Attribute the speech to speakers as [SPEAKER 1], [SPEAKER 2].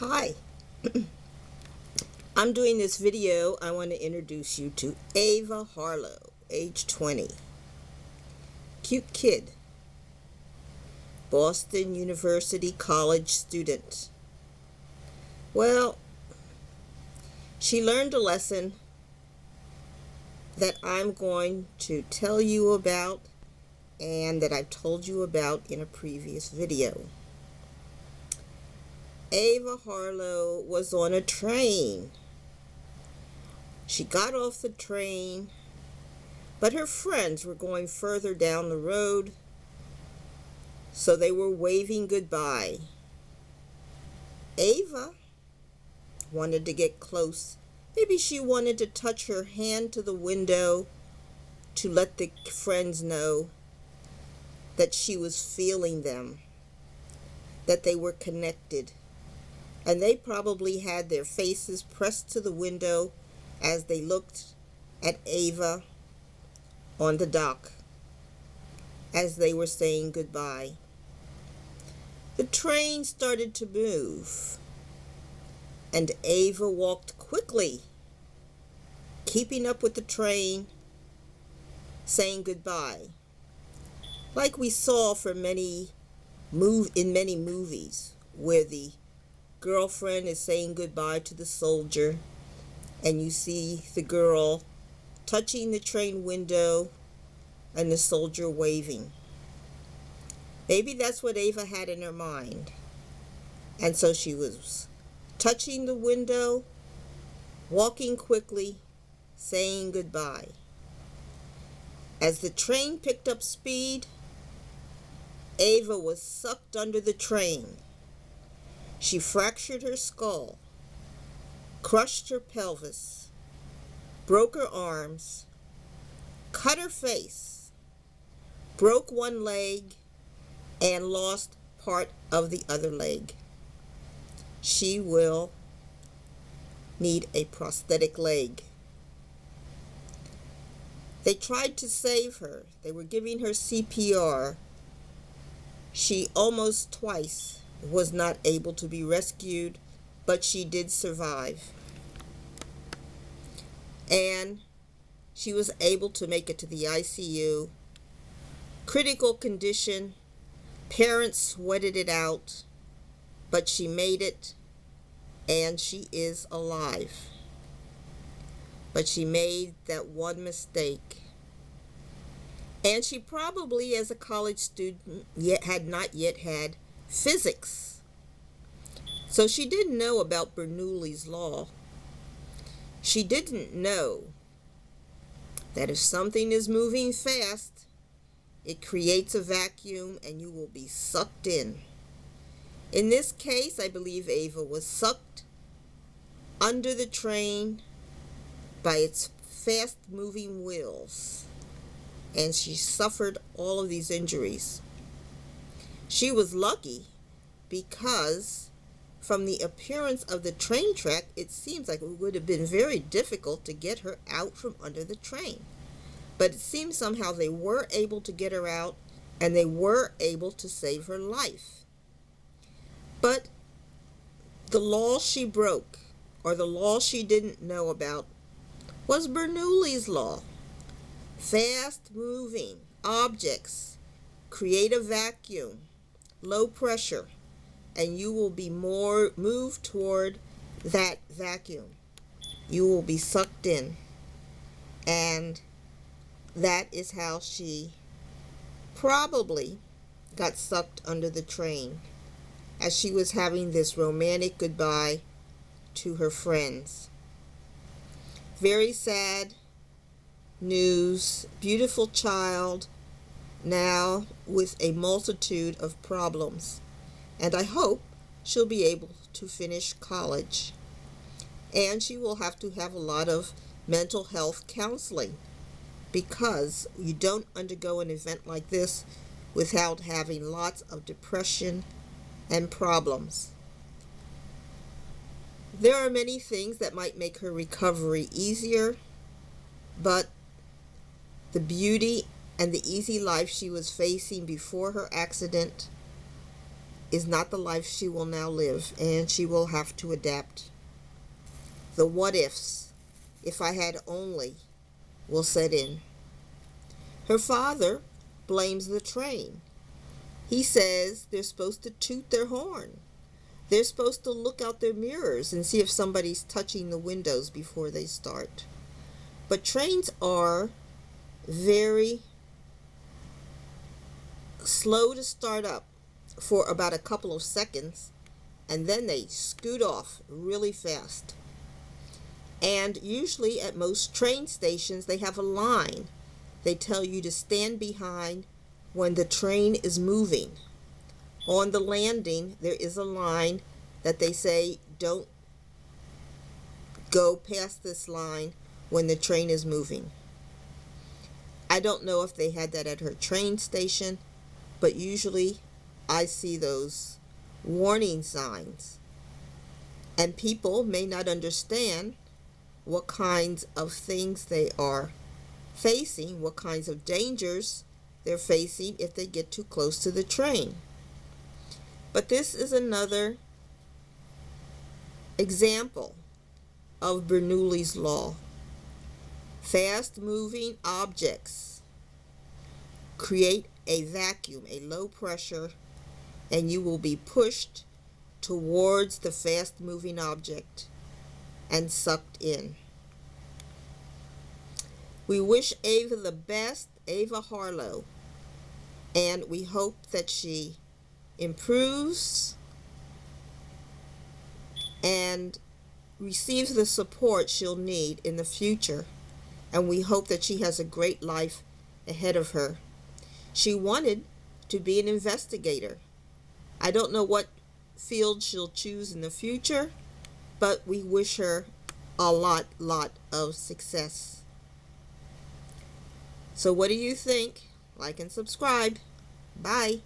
[SPEAKER 1] Hi, I'm doing this video. I want to introduce you to Ava Harlow, age 20. Cute kid, Boston University college student. Well, she learned a lesson that I'm going to tell you about and that I've told you about in a previous video. Ava Harlow was on a train. She got off the train, but her friends were going further down the road, so they were waving goodbye. Ava wanted to get close. Maybe she wanted to touch her hand to the window to let the friends know that she was feeling them, that they were connected. And they probably had their faces pressed to the window as they looked at Ava on the dock as they were saying goodbye. The train started to move, and Ava walked quickly, keeping up with the train, saying goodbye, like we saw in many movies where the girlfriend is saying goodbye to the soldier, and you see the girl touching the train window and the soldier waving. Maybe that's what Ava had in her mind. And so she was touching the window, walking quickly, saying goodbye. As the train picked up speed, Ava was sucked under the train. She fractured her skull, crushed her pelvis, broke her arms, cut her face, broke one leg, and lost part of the other leg. She will need a prosthetic leg. They tried to save her. They were giving her CPR. She almost twice was not able to be rescued, but she did survive. And she was able to make it to the ICU. Critical condition. Parents sweated it out, but she made it, and she is alive. But she made that one mistake. And she probably, as a college student, had not yet had physics. So she didn't know about Bernoulli's law. She didn't know that if something is moving fast, it creates a vacuum and you will be sucked in. In this case, I believe Ava was sucked under the train by its fast-moving wheels, and she suffered all of these injuries. She was lucky because from the appearance of the train track, it seems like it would have been very difficult to get her out from under the train. But it seems somehow they were able to get her out, and they were able to save her life. But the law she broke, or the law she didn't know about, was Bernoulli's law. Fast-moving objects create a vacuum, low pressure, and you will be more moved toward that vacuum. You will be sucked in. And that is how she probably got sucked under the train as she was having this romantic goodbye to her friends. Very sad news. Beautiful child, now with a multitude of problems. And I hope she'll be able to finish college. And she will have to have a lot of mental health counseling, because you don't undergo an event like this without having lots of depression and problems. There are many things that might make her recovery easier, but the beauty and the easy life she was facing before her accident is not the life she will now live, and she will have to adapt. The what ifs, if I had only, will set in. Her father blames the train. He says they're supposed to toot their horn. They're supposed to look out their mirrors and see if somebody's touching the windows before they start. But trains are very slow to start up for about a couple of seconds, and then they scoot off really fast. And usually at most train stations they have a line they tell you to stand behind when the train is moving. On the landing there is a line that they say don't go past this line when the train is moving. I don't know if they had that at her train station, but usually I see those warning signs. And people may not understand what kinds of things they are facing, what kinds of dangers they're facing if they get too close to the train. But this is another example of Bernoulli's law. Fast-moving objects create a vacuum, a low pressure, and you will be pushed towards the fast-moving object and sucked in. We wish Ava the best, Ava Harlow, and we hope that she improves and receives the support she'll need in the future, and we hope that she has a great life ahead of her. She wanted to be an investigator. I don't know what field she'll choose in the future, but we wish her a lot of success. So what do you think? Like and subscribe. Bye.